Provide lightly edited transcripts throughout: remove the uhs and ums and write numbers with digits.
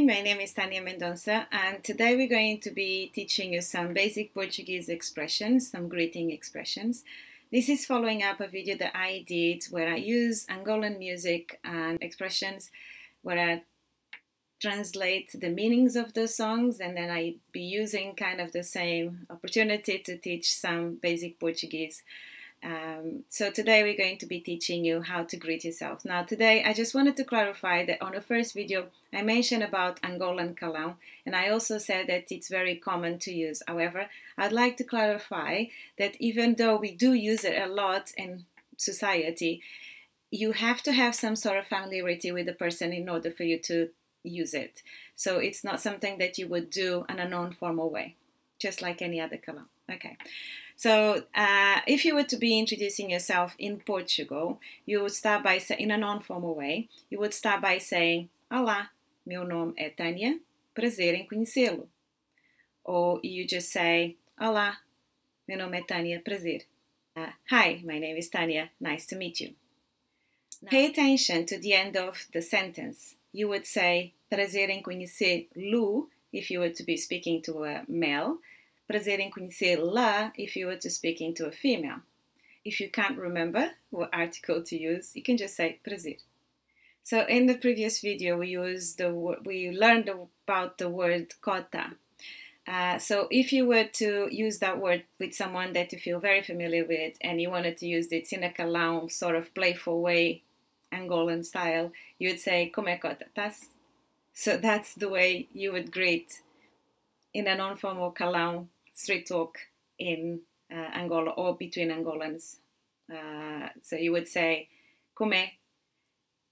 my name is Tania Mendonça, and today we're going to be teaching you some basic Portuguese expressions, some greeting expressions. This is following up a video that I did where I use Angolan music and expressions where I translate the meanings of the songs, and then I be using kind of the same opportunity to teach some basic Portuguese. So today we're going to be teaching you how to greet yourself. Now today I just wanted to clarify that on the first video I mentioned about Angolan calão, and I also said that it's very common to use. However, I'd like to clarify that even though we do use it a lot in society, you have to have some sort of familiarity with the person in order for you to use it. So it's not something that you would do in a non-formal way, just like any other calão. Okay. So if you were to be introducing yourself in Portugal, you would start by saying, in a non-formal way, you would start by saying, Olá, meu nome é Tânia, prazer em conhecê-lo. Or you just say, Olá, meu nome é Tânia, prazer. Hi, my name is Tânia, nice to meet you. Now, pay attention to the end of the sentence. You would say, prazer em conhecê-lo, if you were to be speaking to a male. Prazer em conhecê-la if you were to speaking to a female. If you can't remember what article to use, you can just say prazer. So in the previous video we learned about the word KOTA. So if you were to use that word with someone that you feel very familiar with and you wanted to use it in a calão sort of playful way, Angolan style, you would say como é KOTA? So that's the way you would greet in a non-formal calão street talk in Angola or between Angolans. So you would say, como é?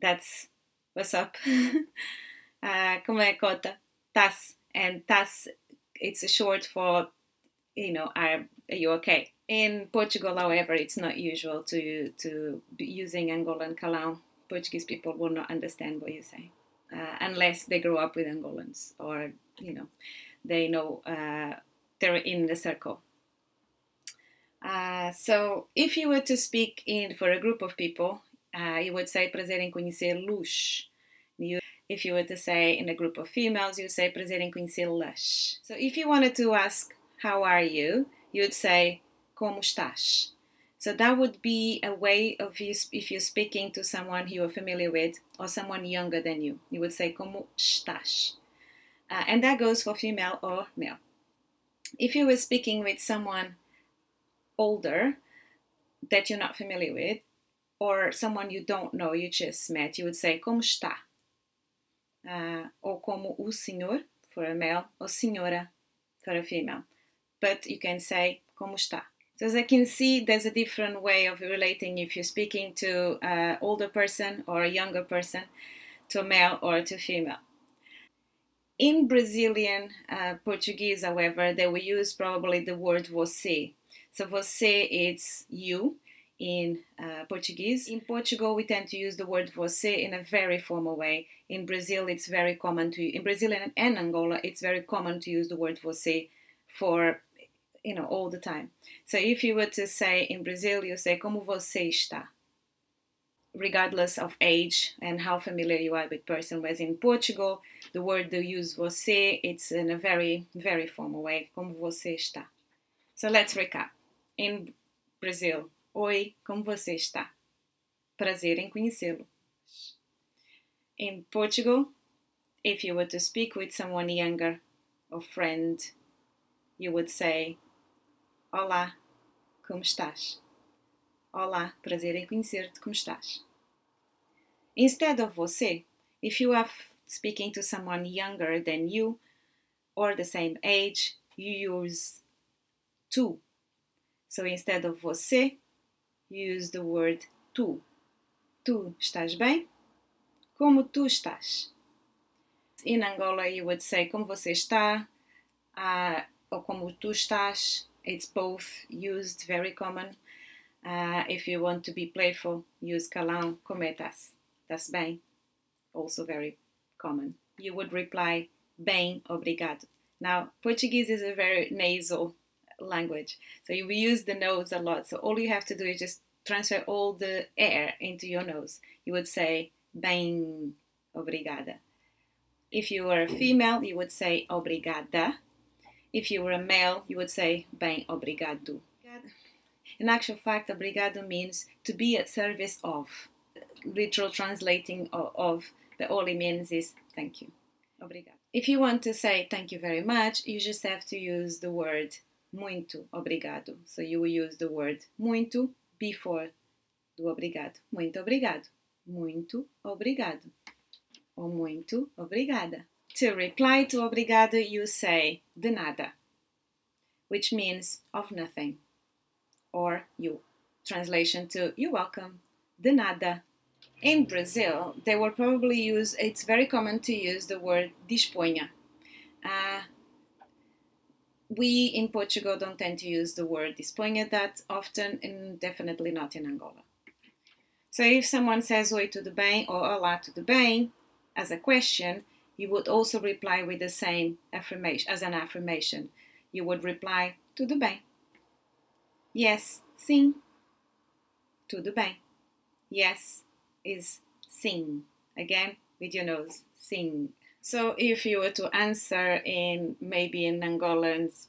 That's what's up. Como é KOTA? Tas. And tas, it's a short for, you know, are you okay? In Portugal, however, it's not usual to be using Angolan calão. Portuguese people will not understand what you say unless they grow up with Angolans or, you know, they know they're in the circle. So if you were to speak for a group of people, you would say prazer em conhecê-los. If you were to say in a group of females, you would say prazer em conhecê-las. So if you wanted to ask how are you, you would say como estás. So that would be a way of you, if you're speaking to someone you are familiar with or someone younger than you, you would say como estás. And that goes for female or male. If you were speaking with someone older that you're not familiar with, or someone you don't know, you just met, you would say como está. Or como o senhor for a male, or senhora for a female. But you can say como está. So as I can see, there's a different way of relating if you're speaking to an older person or a younger person, to a male or to a female. In Brazilian Portuguese, however, they will use probably the word você. So você is you in Portuguese. In Portugal, we tend to use the word você in a very formal way. In Brazil, it's very common to, in Brazil and Angola, it's very common to use the word você for, you know, all the time. So if you were to say in Brazil, you say como você está, regardless of age and how familiar you are with person. Whereas in Portugal, the word they use você, it's in a very, very formal way, como você está. So let's recap. In Brazil, oi, como você está? Prazer em conhecê-lo. In Portugal, if you were to speak with someone younger or friend, you would say, olá, como estás? Olá, prazer em conhecer-te, como estás? Instead of você, if you are speaking to someone younger than you or the same age, you use tu. So instead of você, you use the word tu. Tu estás bem? Como tu estás? In Angola, you would say como você está, or como tu estás. It's both used, very common. If you want to be playful, use calão, como estás? Estás bem? Also very common. You would reply, bem, obrigado. Now, Portuguese is a very nasal language, so you use the nose a lot. So all you have to do is just transfer all the air into your nose. You would say, bem, obrigada. If you were a female, you would say obrigada. If you were a male, you would say bem obrigado. In actual fact, obrigado means to be at service of. Literal translating of, but all it means is thank you. Obrigado. If you want to say thank you very much, you just have to use the word muito obrigado. So you will use the word muito before do obrigado. Muito obrigado. Muito obrigado. Or muito obrigada. To reply to obrigado, you say de nada, which means of nothing. Or you. Translation to you're welcome. De nada. In Brazil, they will probably use, it's very common to use the word disponha. We in Portugal don't tend to use the word disponha that often, and definitely not in Angola. So if someone says oi tudo bem or olá tudo bem as a question, you would also reply with the same affirmation, as an affirmation. You would reply tudo bem. Yes, sim. Tudo bem. Yes is sim. Again, with your nose, sim. So if you were to answer in maybe in Angolan's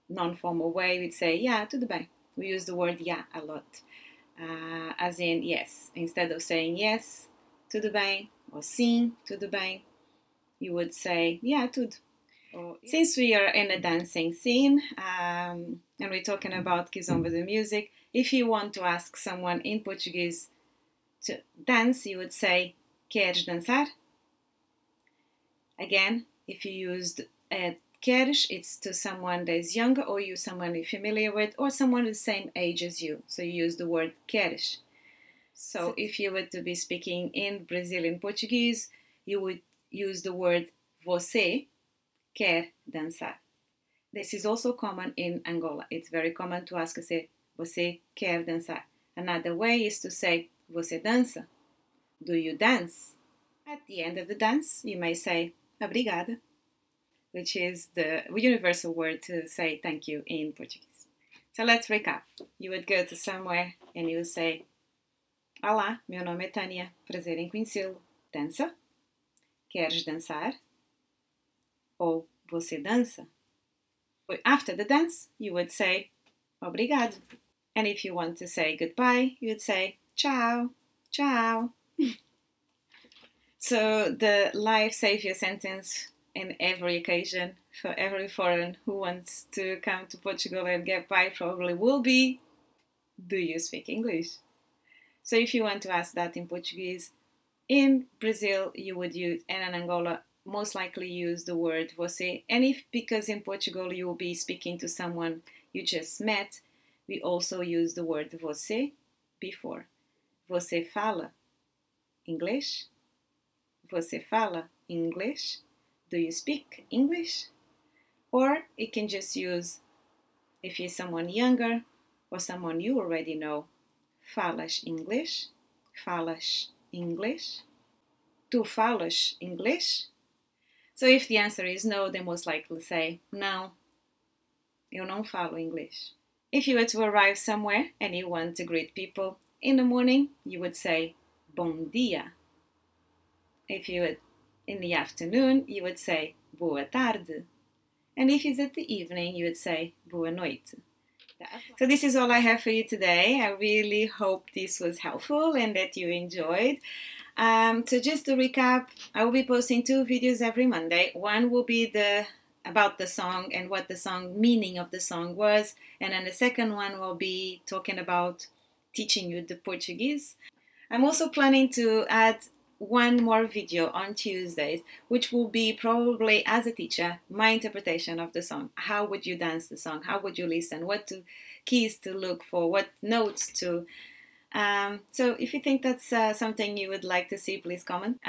non-formal way, we'd say, yeah, tudo bem. We use the word yeah a lot, as in yes. Instead of saying yes, tudo bem, or sim, tudo bem, you would say, yeah, tudo. Since we are in a dancing scene, and we're talking about Kizomba the music, if you want to ask someone in Portuguese to dance, you would say, queres dançar? Again, if you used queres, it's to someone that is younger or you someone you're familiar with or someone the same age as you. So you use the word queres. So if you were to be speaking in Brazilian Portuguese, you would use the word VOCê quer dançar. This is also common in Angola. It's very common to ask, say, você quer dançar? Another way is to say, você dança? Do you dance? At the end of the dance, you may say, obrigada, which is the universal word to say thank you in Portuguese. So let's recap. You would go to somewhere and you would say, olá, meu nome é Tânia, prazer em conhecê-lo. Dança? Queres dançar? Ou você dança? After the dance, you would say, obrigado. And if you want to say goodbye, you would say, ciao, ciao. So the life savior sentence in every occasion for every foreign who wants to come to Portugal and get by probably will be, do you speak English? So if you want to ask that in Portuguese, in Brazil you would use, and in Angola, most likely use the word você. And if, because in Portugal you will be speaking to someone you just met, we also use the word você before. Você fala English? Você fala English? Do you speak English? Or it can just use, if you're someone younger or someone you already know, falas English? Falas English? Tu falas English? So if the answer is no, then most likely say, não, eu não falo inglês. If you were to arrive somewhere and you want to greet people in the morning, you would say, bom dia. If you were in the afternoon, you would say, boa tarde. And if it's at the evening, you would say, boa noite. So this is all I have for you today. I really hope this was helpful and that you enjoyed. So just to recap, I will be posting 2 videos every Monday. One will be about the song and what the song meaning of the song was, and then the second one will be talking about teaching you the Portuguese. I'm also planning to add one more video on Tuesdays, which will be probably, as a teacher, my interpretation of the song. How would you dance the song? How would you listen? What keys to look for? What notes to... So if you think that's something you would like to see, please comment.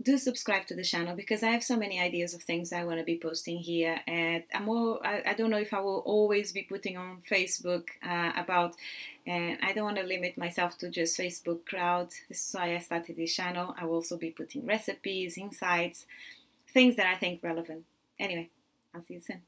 Do subscribe to the channel because I have so many ideas of things I want to be posting here, and I don't know if I will always be putting on Facebook and I don't want to limit myself to just Facebook crowd. This is why I started this channel. I will also be putting recipes, insights, things that I think relevant. Anyway, I'll see you soon.